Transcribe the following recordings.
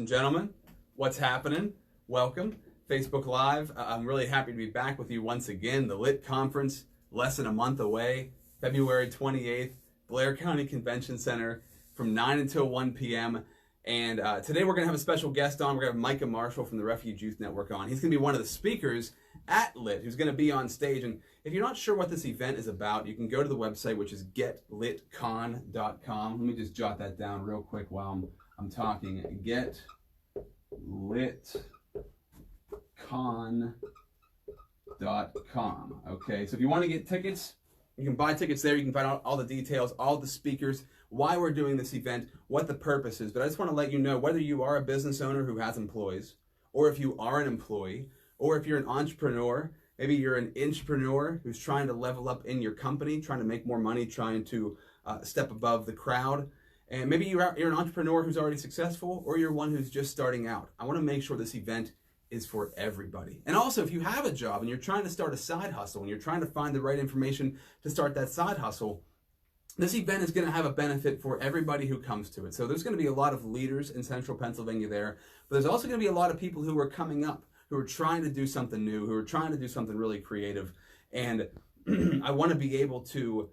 and gentlemen, what's happening? Welcome, Facebook Live. I'm really happy to be back with you once again. The LIT Conference, less than a month away, February 28th, Blair County Convention Center from 9 until 1 p.m. And today we're going to have a special guest on. We're going to have Micah Marshall from the Refuge Youth Network on. He's going to be one of the speakers at LIT, who's going to be on stage. And if you're not sure what this event is about, you can go to the website, which is getlitcon.com. Let me just jot that down real quick while I'm talking. Getlitcon.com. Okay, so if you want to get tickets, you can buy tickets there. You can find out all the details, all the speakers, why we're doing this event, what the purpose is. But I just want to let you know, whether you are a business owner who has employees, or if you are an employee, or if you're an entrepreneur, maybe you're an intrapreneur who's trying to level up in your company, trying to make more money, trying to step above the crowd. And maybe you're an entrepreneur who's already successful, or you're one who's just starting out. I want to make sure this event is for everybody. And also, if you have a job and you're trying to start a side hustle and you're trying to find the right information to start that side hustle, this event is going to have a benefit for everybody who comes to it. So there's going to be a lot of leaders in central Pennsylvania there, but there's also going to be a lot of people who are coming up, who are trying to do something new, who are trying to do something really creative. And I want to be able to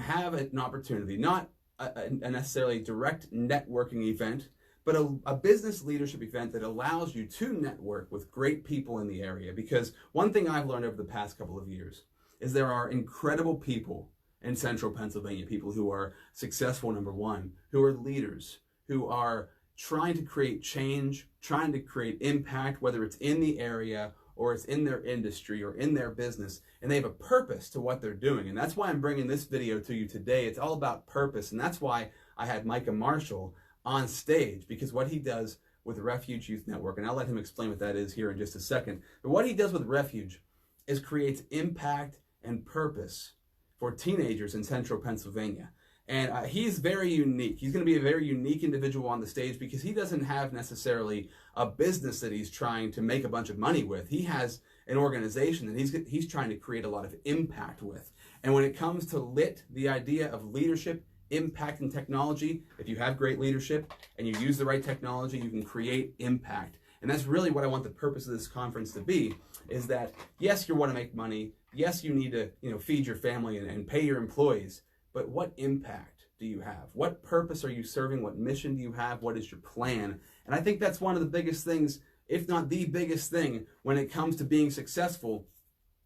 have an opportunity, not a necessarily direct networking event, but a business leadership event that allows you to network with great people in the area. Because one thing I've learned over the past couple of years is there are incredible people in central Pennsylvania, people who are successful, number one, who are leaders, who are trying to create change, trying to create impact, whether it's in the area or it's in their industry or in their business, and they have a purpose to what they're doing. And that's why I'm bringing this video to you today. It's all about purpose, and that's why I had Micah Marshall on stage, because what he does with the Refuge Youth Network, and I'll let him explain what that is here in just a second, but what he does with Refuge is creates impact and purpose for teenagers in central Pennsylvania. And he's very unique. He's going to be a very unique individual on the stage because he doesn't have necessarily a business that he's trying to make a bunch of money with. He has an organization that he's trying to create a lot of impact with. And when it comes to LIT, the idea of leadership, impact, and technology, if you have great leadership and you use the right technology, you can create impact. And that's really what I want the purpose of this conference to be, is that, yes, you want to make money. Yes, you need to feed your family and pay your employees. But what impact do you have? What purpose are you serving? What mission do you have? What is your plan? And I think that's one of the biggest things, if not the biggest thing, when it comes to being successful.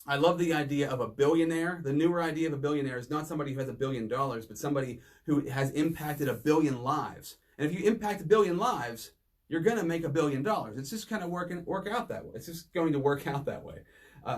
I love the idea of a billionaire. The newer idea of a billionaire is not somebody who has $1 billion, but somebody who has impacted 1 billion lives. And if you impact 1 billion lives, you're going to make $1 billion. It's just kind of work out that way. It's just going to work out that way.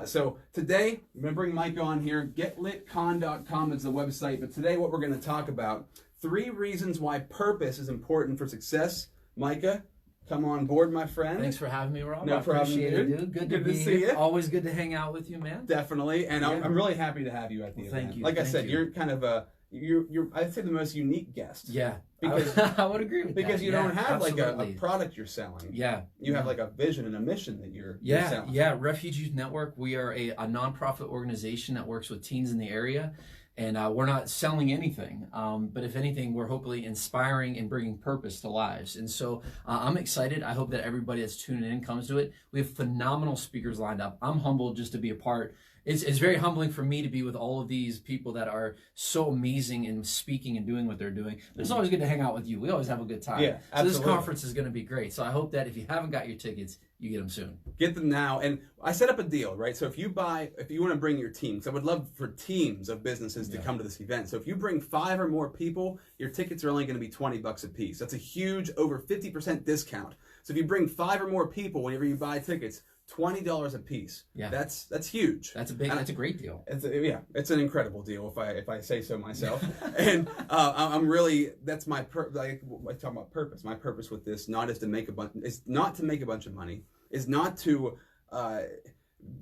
So today, I'm going to bring Mike on here. Getlitcon.com is the website. But today what we're going to talk about, 3 reasons why purpose is important for success. Micah, come on board, my friend. Thanks for having me, Rob. No problem, appreciate it, dude. Good to be see here. you. Always good to hang out with you, man. Definitely. And yeah. I'm really happy to have you at the event. Thank you. Like I said, you're kind of you're I'd say the most unique guest. Yeah. Because I would agree with that. Because you don't have absolutely. like a product you're selling. Yeah. You have like a vision and a mission that you're selling. Yeah. Refuge Youth Network. We are a nonprofit organization that works with teens in the area. And we're not selling anything, but if anything, we're hopefully inspiring and bringing purpose to lives. And so I'm excited. I hope that everybody that's tuning in comes to it. We have phenomenal speakers lined up. I'm humbled just to be a part. It's very humbling for me to be with all of these people that are so amazing in speaking and doing what they're doing. But it's always good to hang out with you. We always have a good time. Yeah, absolutely. So this conference is going to be great. So I hope that if you haven't got your tickets, you get them soon. Get them now. And I set up a deal, right? So if you want to bring your teams, I would love for teams of businesses to come to this event. So if you bring 5 or more people, your tickets are only going to be $20 a piece. That's a huge, over 50% discount. So if you bring 5 or more people, whenever you buy tickets, $20 a piece. Yeah, that's huge. That's a great deal. It's an incredible deal if I say so myself. And I'm really, that's my I talk about purpose. My purpose with this not to make a bunch of money, is not to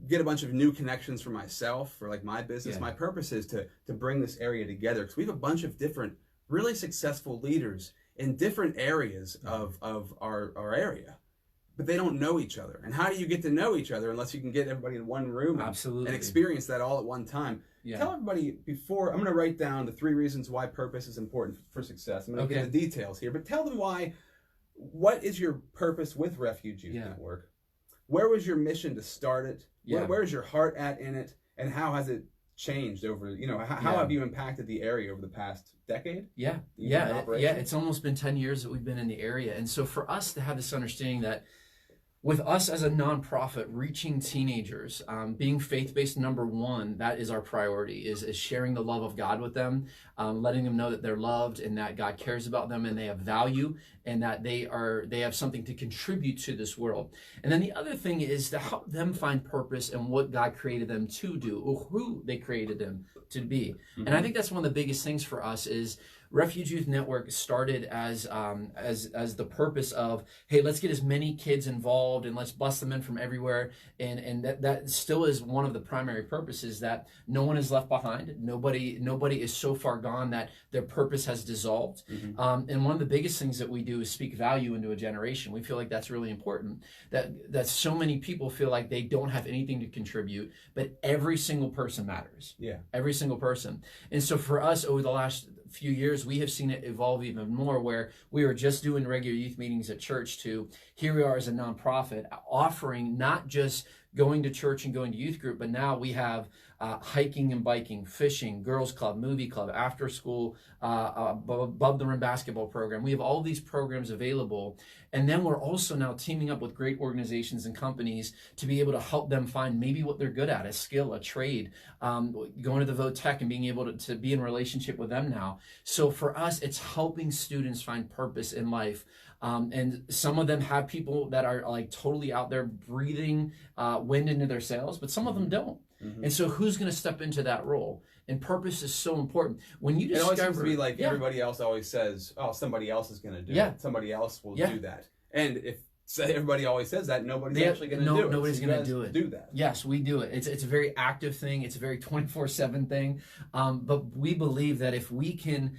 get a bunch of new connections for myself, for like my business. Yeah. My purpose is to bring this area together, because we have a bunch of different really successful leaders in different areas of our area. But they don't know each other. And how do you get to know each other unless you can get everybody in one room and experience that all at one time? Yeah. Tell everybody before, I'm going to write down the 3 reasons why purpose is important for success. I'm going to get the details here, but tell them why what is your purpose with Refuge Youth Network? Where was your mission to start it? Where's your heart at in it? And how has it changed over, how have you impacted the area over the past decade? It's almost been 10 years that we've been in the area. And so for us to have this understanding that with us as a nonprofit reaching teenagers, being faith-based, number one, that is our priority, is sharing the love of God with them, letting them know that they're loved and that God cares about them and they have value and that they have something to contribute to this world. And then the other thing is to help them find purpose in what God created them to do, or who they created them to be. And I think that's one of the biggest things for us is Refuge Youth Network started as the purpose of, hey, let's get as many kids involved and let's bust them in from everywhere. And that still is one of the primary purposes, that no one is left behind. Nobody is so far gone that their purpose has dissolved. And one of the biggest things that we do is speak value into a generation. We feel like that's really important, that so many people feel like they don't have anything to contribute, but every single person matters. Every single person. And so for us, over the last few years, we have seen it evolve even more, where we were just doing regular youth meetings at church to here we are as a nonprofit offering not just going to church and going to youth group, but now we have hiking and biking, fishing, girls club, movie club, after school, above the rim basketball program. We have all these programs available. And then we're also now teaming up with great organizations and companies to be able to help them find maybe what they're good at, a skill, a trade, going to the Vote Tech and being able to be in relationship with them now. So for us, it's helping students find purpose in life. And some of them have people that are like totally out there breathing wind into their sails, but some of them don't. And so who's going to step into that role? And purpose is so important. When you discover, it always seems to be like everybody else always says, oh, somebody else is going to do it. Somebody else will do that. And if everybody always says that, nobody's actually going to do it. Nobody's going to do that. Yes, we do it. It's a very active thing. It's a very 24/7 thing. But we believe that if we can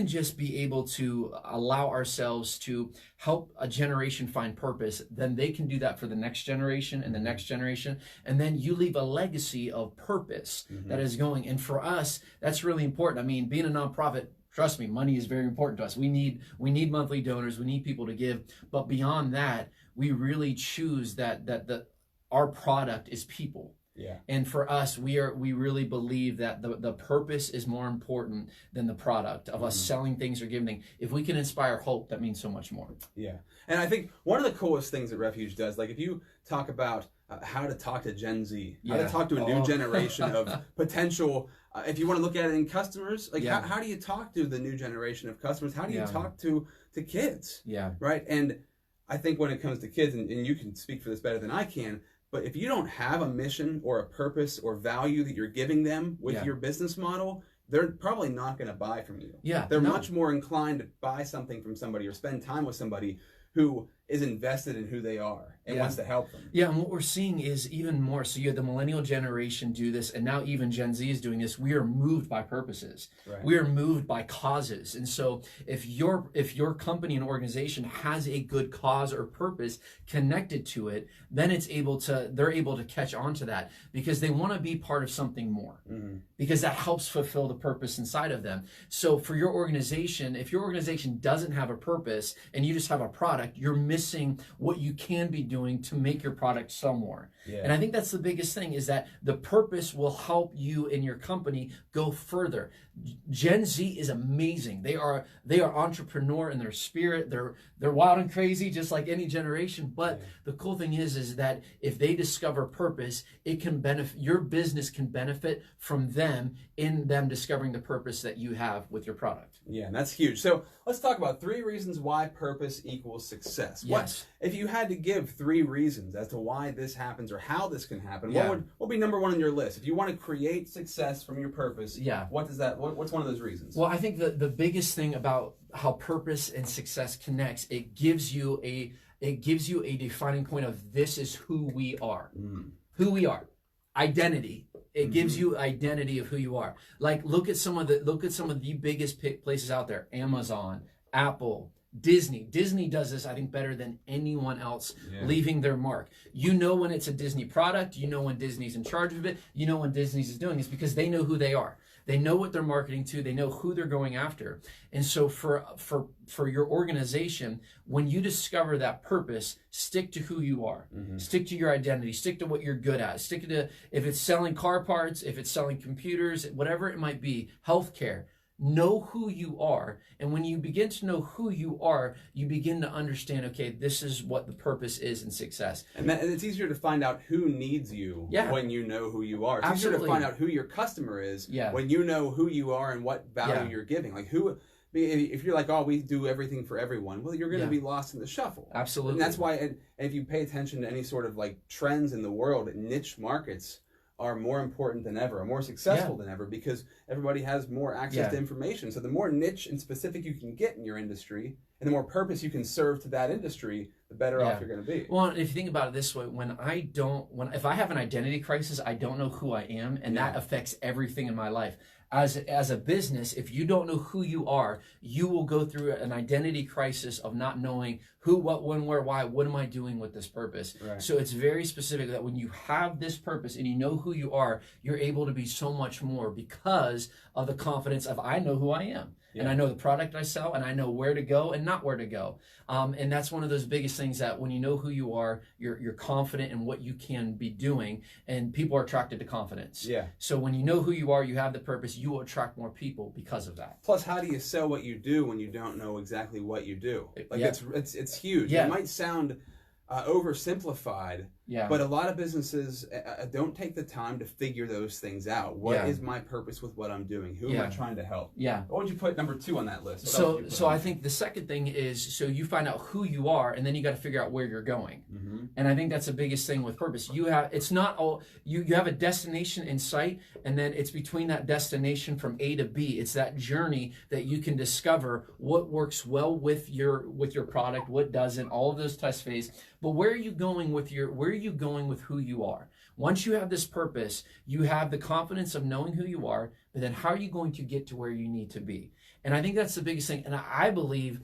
just be able to allow ourselves to help a generation find purpose, then they can do that for the next generation and the next generation. And then you leave a legacy of purpose that is going. And for us, that's really important. I mean, being a nonprofit, trust me, money is very important to us. We need monthly donors. We need people to give. But beyond that, we really choose that our product is people. And for us, we really believe that the purpose is more important than the product of us selling things or giving things. If we can inspire hope, that means so much more. And I think one of the coolest things that Refuge does, like if you talk about how to talk to Gen Z, how to talk to a new generation of potential, if you want to look at it in customers, like how do you talk to the new generation of customers? How do you talk to kids? Right? And I think when it comes to kids, and you can speak for this better than I can, but if you don't have a mission or a purpose or value that you're giving them with your business model, they're probably not going to buy from you. They're much more inclined to buy something from somebody or spend time with somebody who is invested in who they are and wants to help them. And what we're seeing is even more. So you had the millennial generation do this, and now even Gen Z is doing this. We are moved by purposes. We are moved by causes. And so if your company and organization has a good cause or purpose connected to it, then they're able to catch on to that because they want to be part of something more. Because that helps fulfill the purpose inside of them. So for your organization, if your organization doesn't have a purpose and you just have a product, you're missing what you can be doing to make your product sell more. And I think that's the biggest thing, is that the purpose will help you and your company go further. Gen Z is amazing. They are entrepreneur in their spirit. They're wild and crazy, just like any generation. But the cool thing is that if they discover purpose, it can benefit your business, can benefit from them in them discovering the purpose that you have with your product. And that's huge. So let's talk about 3 reasons why purpose equals success. If you had to give 3 reasons as to why this happens or how this can happen, what would be number 1 on your list? If you want to create success from your purpose, what's one of those reasons? Well, I think the biggest thing about how purpose and success connects, it gives you a defining point of this is who we are. Who we are. Identity. It gives you identity of who you are. Like look at some of the biggest places out there. Amazon, Apple, Disney. Disney does this, I think, better than anyone else, leaving their mark. You know when it's a Disney product. You know when Disney's in charge of it. You know when Disney's is doing this because they know who they are. They know what they're marketing to. They know who they're going after. And so for your organization, when you discover that purpose, stick to who you are. Stick to your identity. Stick to what you're good at. Stick to, if it's selling car parts, if it's selling computers, whatever it might be, healthcare. Know who you are. And when you begin to know who you are, you begin to understand, okay, this is what the purpose is in success. And it's easier to find out who needs you when you know who you are. It's easier to find out who your customer is when you know who you are and what value you're giving. Like if you're like, oh, we do everything for everyone, well, you're going to be lost in the shuffle. Absolutely. And that's why, and if you pay attention to any sort of like trends in the world, niche markets are more important than ever, are more successful than ever, because everybody has more access to information. So the more niche and specific you can get in your industry, and the more purpose you can serve to that industry, the better off you're going to be. Well, if you think about it this way, if I have an identity crisis, I don't know who I am, and that affects everything in my life. As a business, if you don't know who you are, you will go through an identity crisis of not knowing who, what, when, where, why, what am I doing with this purpose? Right. So it's very specific that when you have this purpose and you know who you are, you're able to be so much more because of the confidence of, I know who I am. And I know the product I sell, and I know where to go and not where to go. And that's one of those biggest things, that when you know who you are, you're confident in what you can be doing, and people are attracted to confidence. Yeah. So when you know who you are, you have the purpose, you will attract more people because of that. Plus, how do you sell what you do when you don't know exactly what you do? Like it's huge. Yeah. It might sound oversimplified, but a lot of businesses don't take the time to figure those things out. What is my purpose with what I'm doing? Who am I trying to help? What would you put number 2 on that list? So I think the second thing is, so you find out who you are, and then you got to figure out where you're going. And I think that's the biggest thing with purpose. You have a destination in sight, and then it's between that destination from A to B. It's that journey that you can discover what works well with your product, what doesn't, all of those test phases. But where are you going with who you are? Once you have this purpose, you have the confidence of knowing who you are, but then how are you going to get to where you need to be? And I think that's the biggest thing. And I believe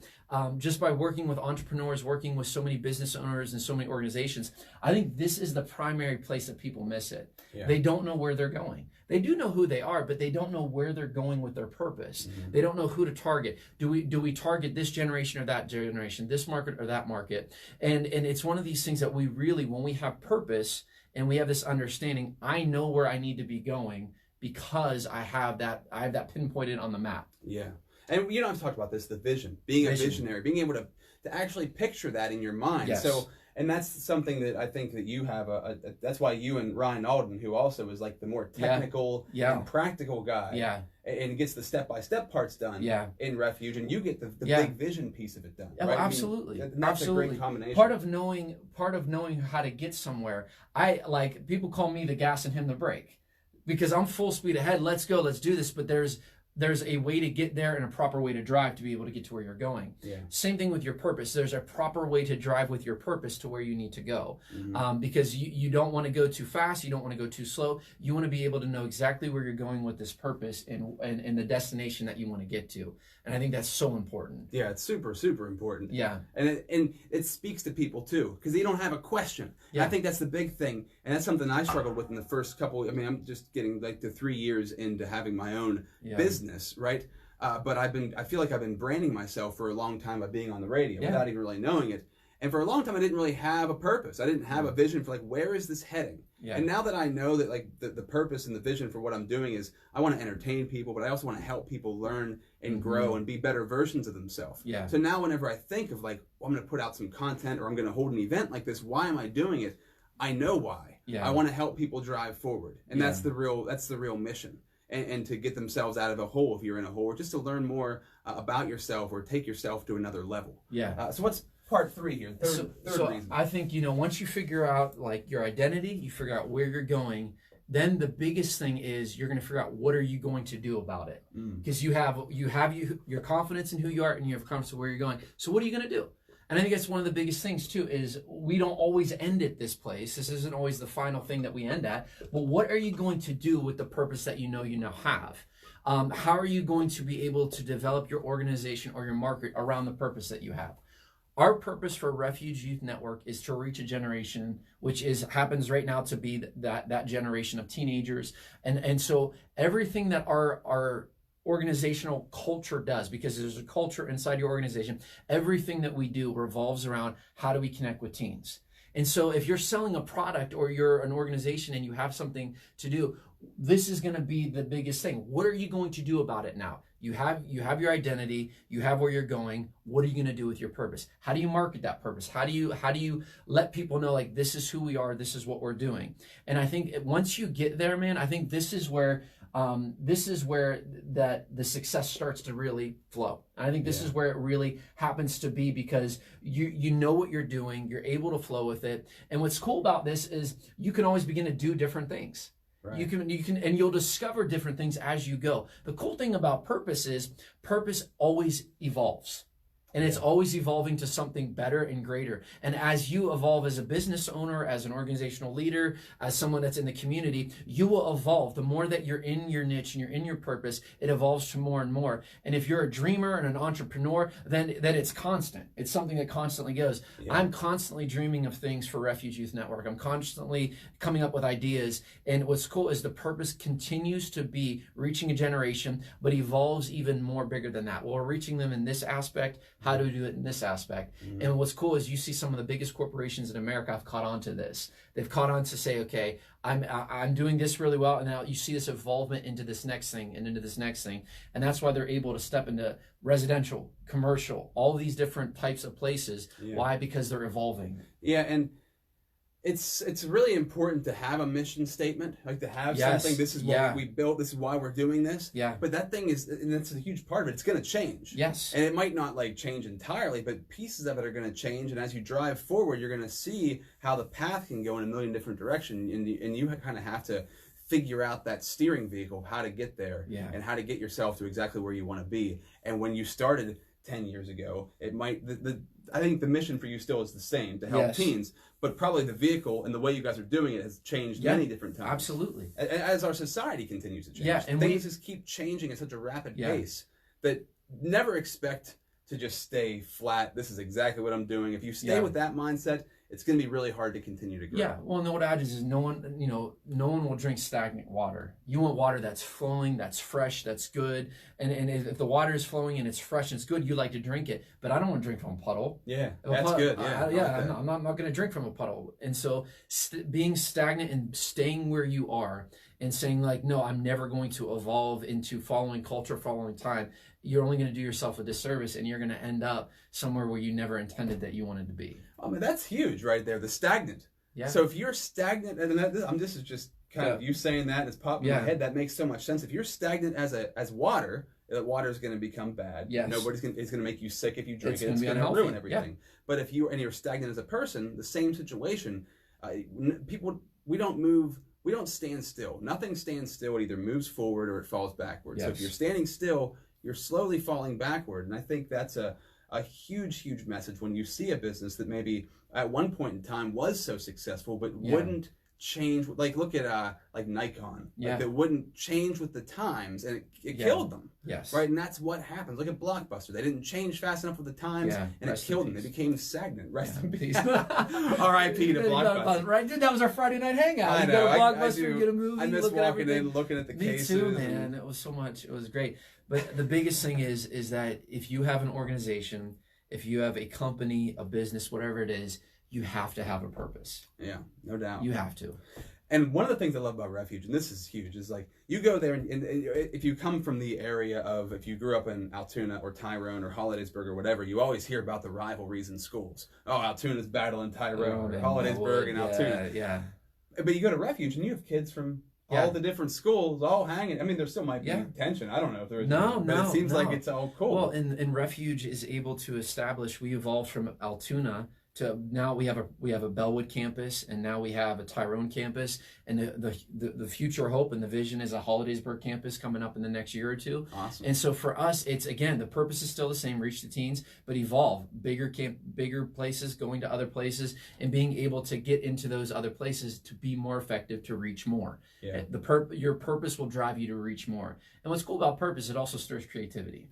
just by working with entrepreneurs, working with so many business owners and so many organizations, I think this is the primary place that people miss it. They don't know where they're going. They do know who they are, but they don't know where they're going with their purpose. They don't know who to target. Do we target this generation or that generation, this market or that market? And it's one of these things that we really, when we have purpose and we have this understanding, I know where I need to be going because I have that pinpointed on the map. Yeah. And I've talked about this, the vision, being a visionary, being able to actually picture that in your mind. Yes. So, and that's something that I think that you have that's why you and Ryan Alden, who also is like the more technical and practical guy, and gets the step-by-step parts done in Refuge, and you get the big vision piece of it done. Yeah, right? Absolutely. That's a great combination. Part of knowing how to get somewhere, people call me the gas and him the brake, because I'm full speed ahead. Let's go, let's do this. But there's a way to get there and a proper way to drive to be able to get to where you're going. Same thing with your purpose. There's a proper way to drive with your purpose to where you need to go. Because you don't want to go too fast. You don't want to go too slow. You want to be able to know exactly where you're going with this purpose and the destination that you want to get to. And I think that's so important. Yeah, it's super, super important. Yeah. And it speaks to people too, because they don't have a question. I think that's the big thing. And that's something I struggled with in the first couple, I'm just getting like the 3 years into having my own business, right? But I feel like I've been branding myself for a long time by being on the radio without even really knowing it. And for a long time, I didn't really have a purpose. I didn't have a vision for where is this heading? And now that I know that the purpose and the vision for what I'm doing is I want to entertain people, but I also want to help people learn and grow and be better versions of themselves. So now whenever I think of I'm going to put out some content or I'm going to hold an event like this, why am I doing it? I know why. I want to help people drive forward. And that's the real mission. And to get themselves out of a hole if you're in a hole, or just to learn more about yourself or take yourself to another level. So what's part 3 here? Third reason. I think, once you figure out your identity, you figure out where you're going, then the biggest thing is you're going to figure out what are you going to do about it. Because you have your confidence in who you are and you have confidence in where you're going. So what are you going to do? And I think that's one of the biggest things too, is we don't always end at this place. This isn't always the final thing that we end at. But what are you going to do with the purpose that you now have? How are you going to be able to develop your organization or your market around the purpose that you have? Our purpose for Refuge Youth Network is to reach a generation, which happens right now to be that generation of teenagers. And so everything that our organizational culture does, because there's a culture inside your organization, everything that we do revolves around how do we connect with teens. And so if you're selling a product or you're an organization and you have something to do, this is going to be the biggest thing. What are you going to do about it now? You have your identity, you have where you're going. What are you going to do with your purpose? How do you market that purpose? How do you let people know, like, this is who we are, this is what we're doing? And I think once you get there, man, I think this is where that the success starts to really flow. And I think this is where it really happens to be, because you know what you're doing, you're able to flow with it. And what's cool about this is you can always begin to do different things. Right. You can, and you'll discover different things as you go. The cool thing about purpose is purpose always evolves. And it's always evolving to something better and greater. And as you evolve as a business owner, as an organizational leader, as someone that's in the community, you will evolve. The more that you're in your niche and you're in your purpose, it evolves to more and more. And if you're a dreamer and an entrepreneur, then it's constant. It's something that constantly goes. Yeah. I'm constantly dreaming of things for Refuge Youth Network. I'm constantly coming up with ideas. And what's cool is the purpose continues to be reaching a generation, but evolves even more bigger than that. Well, we're reaching them in this aspect. How do we do it in this aspect? Mm-hmm. And what's cool is you see some of the biggest corporations in America have caught on to this. They've caught on to say, okay, I'm doing this really well, and now you see this evolvement into this next thing and into this next thing. And that's why they're able to step into residential, commercial, all these different types of places. Yeah. Why? Because they're evolving. Yeah, and it's really important to have a mission statement, like to have something. This is what we built. This is why we're doing this. Yeah. But that thing is, and that's a huge part of it. It's going to change. Yes. And it might not like change entirely, but pieces of it are going to change. And as you drive forward, you're going to see how the path can go in a million different directions, and you kind of have to figure out that steering vehicle, how to get there, and how to get yourself to exactly where you want to be. And when you started 10 years ago, it might I think the mission for you still is the same, to help teens, but probably the vehicle and the way you guys are doing it has changed many different times. Absolutely. As our society continues to change. Yeah, and things just keep changing at such a rapid pace that never expect to just stay flat. This is exactly what I'm doing. If you stay with that mindset, it's going to be really hard to continue to grow. Yeah, well, and what I is no one will drink stagnant water. You want water that's flowing, that's fresh, that's good. And if the water is flowing and it's fresh and it's good, you like to drink it. But I don't want to drink from a puddle. Yeah, that's good. Yeah, I'm not going to drink from a puddle. And so being stagnant and staying where you are and saying, like, no, I'm never going to evolve into following culture, following time, you're only going to do yourself a disservice, and you're going to end up somewhere where you never intended that you wanted to be. I mean, that's huge right there, the stagnant. Yeah. So if you're stagnant, and this is just kind of you saying that, and it's popped in my head, that makes so much sense. If you're stagnant as water, that water is going to become bad. Yes. It's going to make you sick if you drink it. It's going to ruin everything. Yeah. But if you're stagnant as a person, the same situation, we don't move. We don't stand still. Nothing stands still. It either moves forward or it falls backward. Yes. So if you're standing still, you're slowly falling backward. And I think that's a huge, huge message when you see a business that maybe at one point in time was so successful, but wouldn't change. Like, look at like Nikon. Like, that wouldn't change with the times, and it killed them. Yes. Right? And that's what happens. Look at Blockbuster. They didn't change fast enough with the times, and it killed them. They became stagnant. Rest in peace. R.I.P. to Blockbuster. Right? That was our Friday night hangout. I know. You go to Blockbuster, get a movie. I miss walking in, looking at the cases. Me too, man. It was so much. It was great. But the biggest thing is that if you have an organization, if you have a company, a business, whatever it is, you have to have a purpose. Yeah, no doubt. You have to. And one of the things I love about Refuge, and this is huge, is like you go there and if you come from the area of, if you grew up in Altoona or Tyrone or Hollidaysburg or whatever, you always hear about the rivalries in schools. Oh, Altoona's battling Tyrone or Hollidaysburg and Altoona. Yeah. But you go to Refuge and you have kids from all the different schools all hanging. I mean, there still might be tension. I don't know if there is. But it seems like it's all cool. Well, and Refuge is able to establish, we evolved from Altoona now we have a Bellwood campus, and now we have a Tyrone campus, and the future hope and the vision is a Hollidaysburg campus coming up in the next year or two. Awesome. And so for us, it's, again, the purpose is still the same: reach the teens, but evolve, bigger places, going to other places, and being able to get into those other places to be more effective, to reach more. Yeah. Your purpose will drive you to reach more. And what's cool about purpose, it also stirs creativity.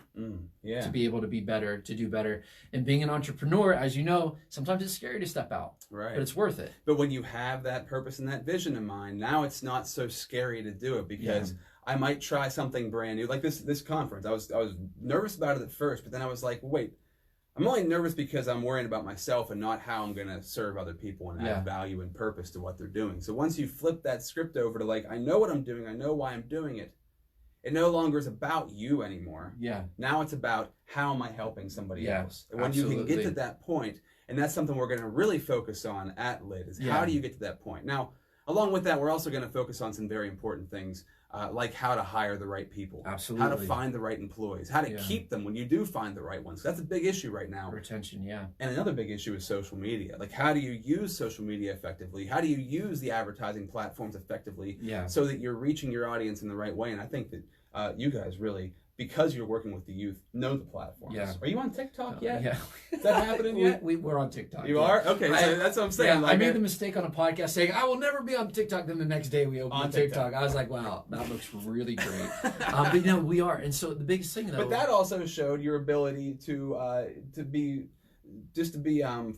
Yeah. To be able to be better, to do better. And being an entrepreneur, as you know, sometimes it's scary to step out. Right. But it's worth it. But when you have that purpose and that vision in mind, now it's not so scary to do it, because I might try something brand new. Like this conference. I was nervous about it at first, but then I was like, wait, I'm only nervous because I'm worrying about myself and not how I'm going to serve other people and add value and purpose to what they're doing. So once you flip that script over to, like, I know what I'm doing, I know why I'm doing it, it no longer is about you anymore. Yeah. Now it's about, how am I helping somebody else? And when absolutely. you can get to that point, and that's something we're going to really focus on at LIT, is how do you get to that point? Now, along with that, we're also going to focus on some very important things, like how to hire the right people. Absolutely. How to find the right employees. How to keep them when you do find the right ones. That's a big issue right now. Retention, And another big issue is social media. Like, how do you use social media effectively? How do you use the advertising platforms effectively so that you're reaching your audience in the right way? And I think that you guys really, because you're working with the youth, know the platforms. Yeah. Are you on TikTok yet? Yeah. Is that happening yet? We're on TikTok. You are? Okay, so that's what I'm saying. Yeah, I made the mistake on a podcast saying, I will never be on TikTok. Then the next day we opened TikTok. I was like, wow, that looks really great. But we are. And so the biggest thing, though. But that also showed your ability to be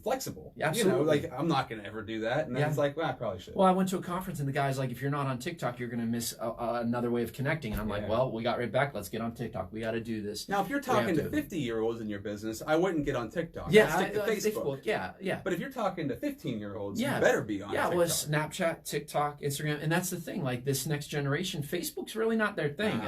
flexible. Absolutely. Like, I'm not going to ever do that. And then it's like, well, I probably should. Well, I went to a conference and the guy's like, if you're not on TikTok, you're going to miss another way of connecting. And I'm like, well, we got right back. Let's get on TikTok. We got to do this. Now, if you're talking to 50-year-olds in your business, I wouldn't get on TikTok. Yeah, I'd stick to Facebook. Yeah. But if you're talking to 15-year-olds, you better be on TikTok. Well, Snapchat, TikTok, Instagram. And that's the thing. Like, this next generation, Facebook's really not their thing.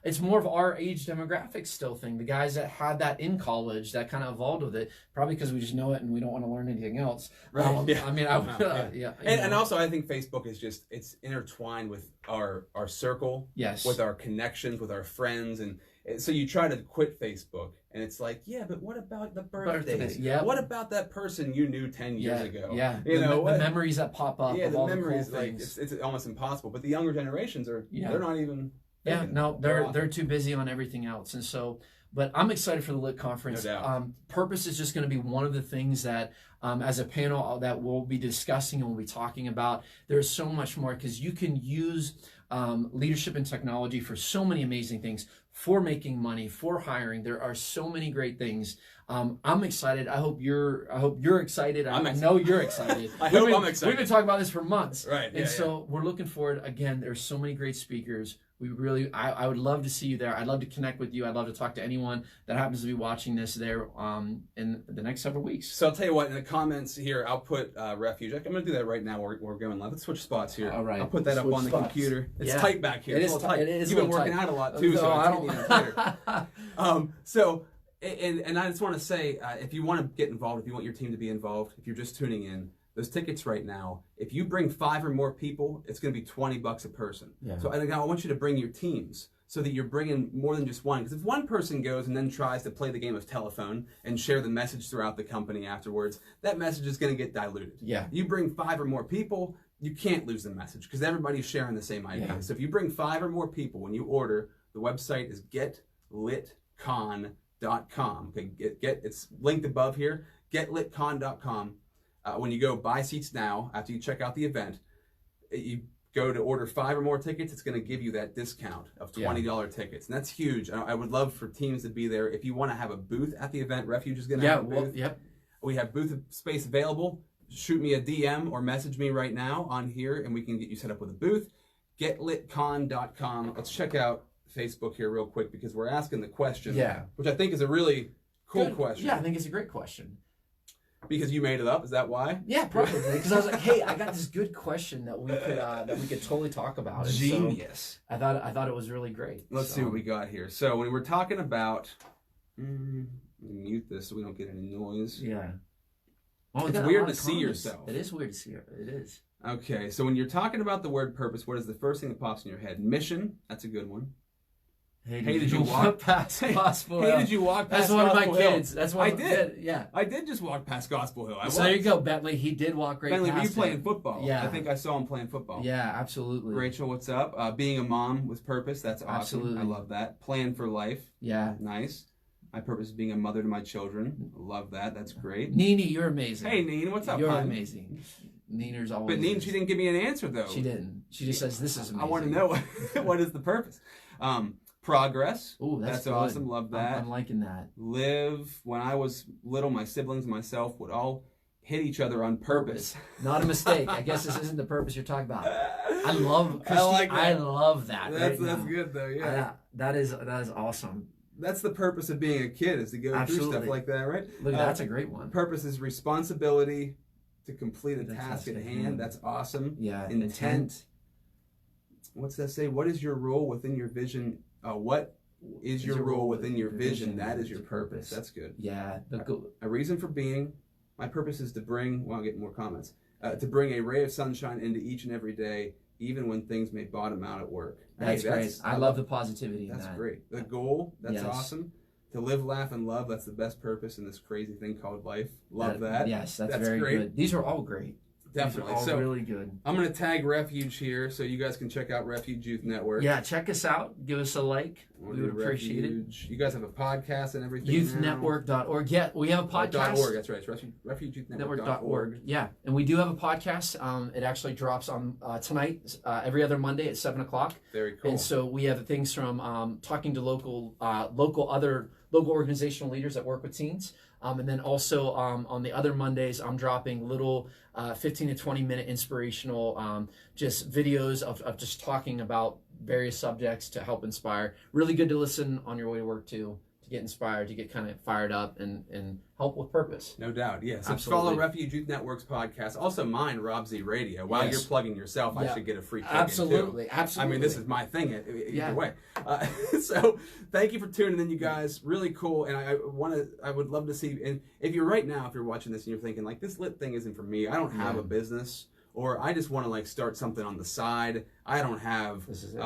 It's more of our age demographic still thing. The guys that had that in college, that kind of evolved with it, probably because we just know it and we don't want to learn anything else. Right. I mean, and also I think Facebook is just, it's intertwined with our circle, with our connections, with our friends, and so you try to quit Facebook and it's like, but what about the birthdays? What about that person you knew 10 years ago? The memories that pop up. The memories, like, it's almost impossible. But the younger generations they're not even. They're too busy on everything else, and so. But I'm excited for the LIT conference. No doubt. Purpose is just going to be one of the things that, as a panel, that we'll be discussing and we'll be talking about. There's so much more, because you can use leadership and technology for so many amazing things, for making money, for hiring. There are so many great things. I'm excited. I hope you're excited. I know you're excited. I'm excited. We've been talking about this for months. Right. And so we're looking forward. Again, there's so many great speakers. I would love to see you there. I'd love to connect with you. I'd love to talk to anyone that happens to be watching this there in the next several weeks. So I'll tell you what, in the comments here, I'll put Refuge. I'm going to do that right now. We're going live. Let's switch spots here. All right. I'll put that up on the computer. It's tight back here. It is tight. It is. You've been working out a lot too, so I don't need tighter. So, and I just want to say, if you want to get involved, if you want your team to be involved, if you're just tuning in, those tickets right now, if you bring 5 or more people, it's going to be $20 a person. So I want you to bring your teams so that you're bringing more than just one. Because if one person goes and then tries to play the game of telephone and share the message throughout the company afterwards, that message is going to get diluted. You bring 5 or more people, you can't lose the message because everybody's sharing the same idea. So if you bring 5 or more people when you order, the website is getlitcon.com. Okay, it's linked above here, getlitcon.com. When you go buy seats now, after you check out the event, you go to order 5 or more tickets, it's going to give you that discount of $20 tickets. And that's huge. I would love for teams to be there. If you want to have a booth at the event, Refuge is going to have a booth. We have booth space available. Shoot me a DM or message me right now on here, and we can get you set up with a booth. GetLitCon.com. Let's check out Facebook here real quick because we're asking the question, which I think is a really cool question. Yeah, I think it's a great question. Because you made it up, is that why? Yeah, probably. Because I was like, hey, I got this good question that we could totally talk about. And genius. So I thought it was really great. Let's see what we got here. So when we're talking about, mute this so we don't get any noise. Well, it's weird to see yourself. It is weird to see it. It is. Okay, so when you're talking about the word purpose, what is the first thing that pops in your head? Mission, that's a good one. Hey, did you walk past Gospel Hill? Hey, did you walk past That's one Gospel of my Hill? kids. That's one I of did. Yeah. I did just walk past Gospel Hill. So there you go, Bentley. He did walk right Bentley, past were you playing it. football? Yeah. I think I saw him playing football. Yeah, absolutely. Rachel, what's up? Being a mom with purpose. That's awesome. Absolutely. I love that. Plan for life. Yeah. Nice. My purpose is being a mother to my children. Love that. That's great. Nene, you're amazing. Hey, Nene, what's up, You're hon? amazing. Nene's always. But Nene, she didn't give me an answer, though. She didn't. She just says, this is amazing. I want to know what is the purpose. Progress. Ooh, that's good. awesome. Love that. I'm liking that. Live. When I was little, my siblings and myself would all hit each other on purpose. Not a mistake. I guess this isn't the purpose you're talking about. I love Christy. I like that. I love that. That's now. good, though. Yeah. That is awesome. That's the purpose of being a kid, is to go through stuff like that, right? Look, that's a great one. Purpose is responsibility to complete a task at hand. That's awesome. Yeah. Intent. What's that say? What is your role within your vision? What is your role within your vision? That is your purpose. That's good. Yeah. A reason for being. My purpose is to bring, well, I'll get more comments, to bring a ray of sunshine into each and every day, even when things may bottom out at work. That's great. I love the positivity in that. That's great. The goal, that's awesome. To live, laugh, and love, that's the best purpose in this crazy thing called life. Love that. Yes, that's very great. Good. These are all great. Definitely. These are all really good. I'm going to tag Refuge here so you guys can check out Refuge Youth Network. Yeah, check us out. Give us a like. We would appreciate it. You guys have a podcast and everything. Youthnetwork.org. Yeah, we have a podcast. .org, that's right. It's RefugeYouthNetwork.org. Yeah, and we do have a podcast. It actually drops on tonight, every other Monday at 7 o'clock. Very cool. And so we have things from talking to local organizational leaders that work with teens. And then also on the other Mondays, I'm dropping little 15 to 20 minute inspirational just videos of just talking about various subjects to help inspire. Really good to listen on your way to work too, to get inspired, to get kind of fired up and help with purpose. No doubt, yes. So Absolutely. follow Refuge Youth Network's podcast. Also mine, Rob Z Radio. While you're plugging yourself, I should get a free plug-in Absolutely. too. Absolutely. I mean, this is my thing either way. So thank you for tuning in, you guys. Really cool. And I would love to see, and if you're watching this and you're thinking like, this lit thing isn't for me. I don't have a business, or I just want to like start something on the side. I don't have I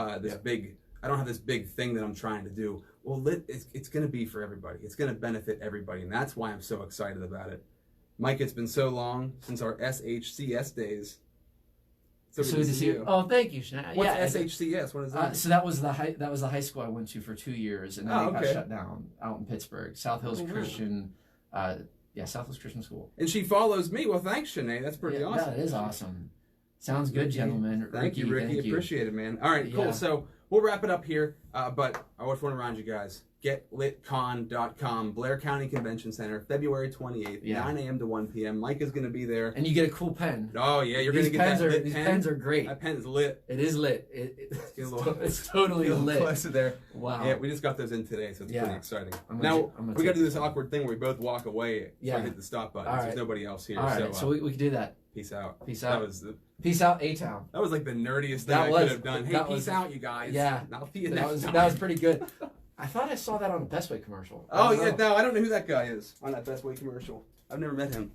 don't have this big thing that I'm trying to do. Well, it's going to be for everybody. It's going to benefit everybody, and that's why I'm so excited about it. Mike, it's been so long since our SHCS days. So good to see you. Oh, thank you, Shana. What's SHCS? What is that? So that was the high school I went to for 2 years, and then it got shut down out in Pittsburgh, South Hills Christian. South Hills Christian School. And she follows me. Well, thanks, Shanae. That's pretty awesome. That is awesome. Sounds good, gentlemen. Thank you, Ricky. Appreciate it, man. All right, cool. So we'll wrap it up here. But I just want to remind you guys, getlitcon.com, Blair County Convention Center, February 28th, 9 a.m. to 1 p.m. Mike is going to be there. And you get a cool pen. Oh, yeah. You're going to get that lit pen. These pens are great. That pen is lit. It is lit. It's totally lit. Close to there. Wow. Yeah, we just got those in today, so it's pretty exciting. We got to do this awkward thing where we both walk away so I hit the stop button. Right. There's nobody else here. All right, so we can do that. Peace out. Peace out. Peace out, A-Town. That was like the nerdiest thing I could have done. Hey, peace out, you guys. Yeah. I'll see you next time. That was pretty good. I thought I saw that on the Best Way commercial. I don't know who that guy is on that Best Way commercial. I've never met him.